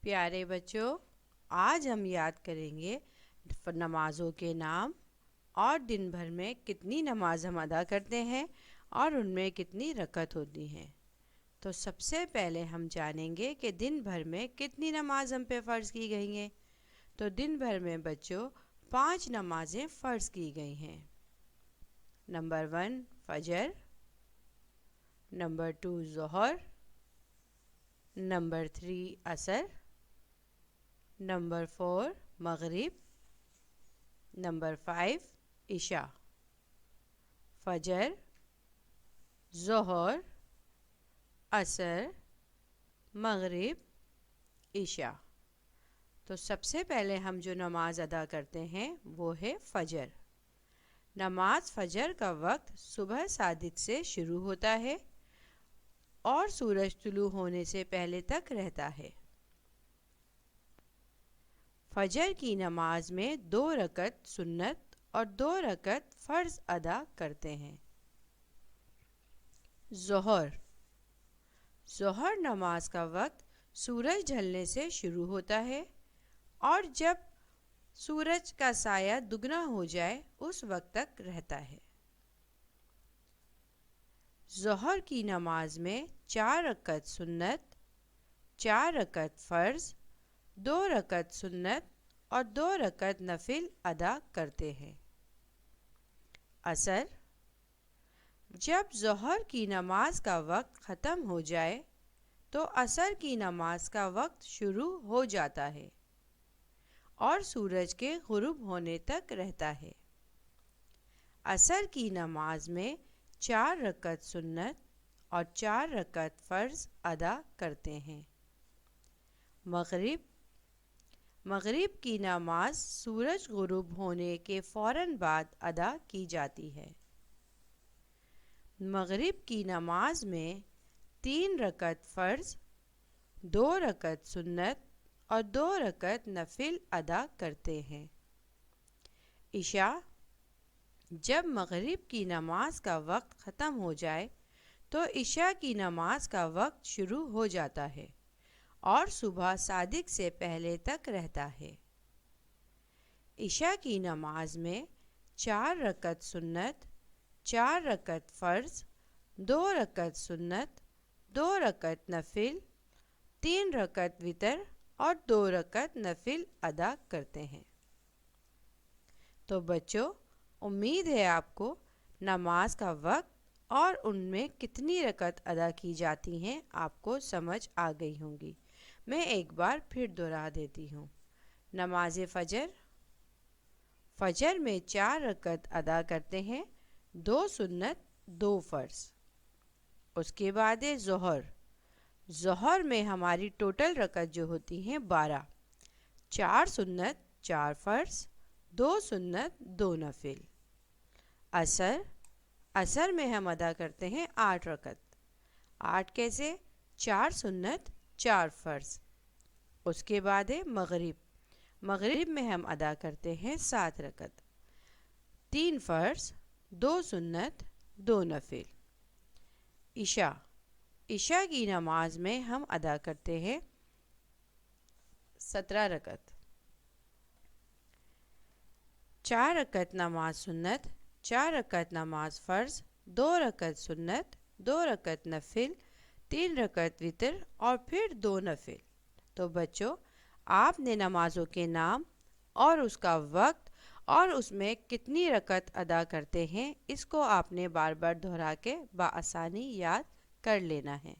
پیارے بچوں، آج ہم یاد کریں گے نمازوں کے نام اور دن بھر میں کتنی نماز ہم ادا کرتے ہیں اور ان میں کتنی رکعت ہوتی ہیں۔ تو سب سے پہلے ہم جانیں گے کہ دن بھر میں کتنی نماز ہم پہ فرض کی گئی ہیں۔ تو دن بھر میں بچوں 5 نمازیں فرض کی گئی ہیں۔ نمبر 1 فجر، نمبر 2 ظہر، نمبر 3 عصر، نمبر 4 مغرب، نمبر 5 عشاء۔ فجر، ظہر، عصر، مغرب، عشاء۔ تو سب سے پہلے ہم جو نماز ادا کرتے ہیں وہ ہے فجر۔ نماز فجر کا وقت صبح صادق سے شروع ہوتا ہے اور سورج طلوع ہونے سے پہلے تک رہتا ہے۔ فجر کی نماز میں 2 رکعت سنت اور 2 رکعت فرض ادا کرتے ہیں۔ ظہر نماز کا وقت سورج ڈھلنے سے شروع ہوتا ہے اور جب سورج کا سایہ دگنا ہو جائے اس وقت تک رہتا ہے۔ ظہر کی نماز میں 4 رکعت سنت، 4 رکعت فرض، 2 رکعت سنت اور 2 رکعت نفل ادا کرتے ہیں۔ عصر، جب ظہر کی نماز کا وقت ختم ہو جائے تو عصر کی نماز کا وقت شروع ہو جاتا ہے اور سورج کے غروب ہونے تک رہتا ہے۔ عصر کی نماز میں 4 رکعت سنت اور 4 رکعت فرض ادا کرتے ہیں۔ مغرب کی نماز سورج غروب ہونے کے فوراً بعد ادا کی جاتی ہے۔ مغرب کی نماز میں 3 رکعت فرض، 2 رکعت سنت اور 2 رکعت نفل ادا کرتے ہیں۔ عشاء، جب مغرب کی نماز کا وقت ختم ہو جائے تو عشاء کی نماز کا وقت شروع ہو جاتا ہے اور صبح صادق سے پہلے تک رہتا ہے۔ عشاء کی نماز میں 4 رکعت سنت، 4 رکعت فرض، 2 رکعت سنت، 2 رکعت نفل، 3 رکعت وتر اور 2 رکعت نفل ادا کرتے ہیں۔ تو بچوں، امید ہے آپ کو نماز کا وقت اور ان میں کتنی رکعت ادا کی جاتی ہیں آپ کو سمجھ آ گئی ہوں گی۔ میں ایک بار پھر دہرا دیتی ہوں۔ نماز فجر میں 4 رکعت ادا کرتے ہیں، 2 سنت 2 فرض۔ اس کے بعد ہے ظہر میں ہماری ٹوٹل رکعت جو ہوتی ہیں 12، 4 سنت 4 فرض، 2 سنت 2 نفل۔ عصر میں ہم ادا کرتے ہیں 8 رکعت۔ 8 کیسے؟ 4 سنت 4 فرض۔ اس کے بعد ہے مغرب میں ہم ادا کرتے ہیں 7 رکعت، 3 فرض، 2 سنت 2 نفل۔ عشاء کی نماز میں ہم ادا کرتے ہیں 17 رکعت، 4 رکعت نماز سنت، 4 رکعت نماز فرض، 2 رکعت سنت، 2 رکعت نفل، 3 رکعت وتر اور پھر 2 نفل۔ تو بچوں، آپ نے نمازوں کے نام اور اس کا وقت اور اس میں کتنی رکعت ادا کرتے ہیں اس کو آپ نے بار بار دہرا کے بآسانی یاد کر لینا ہے۔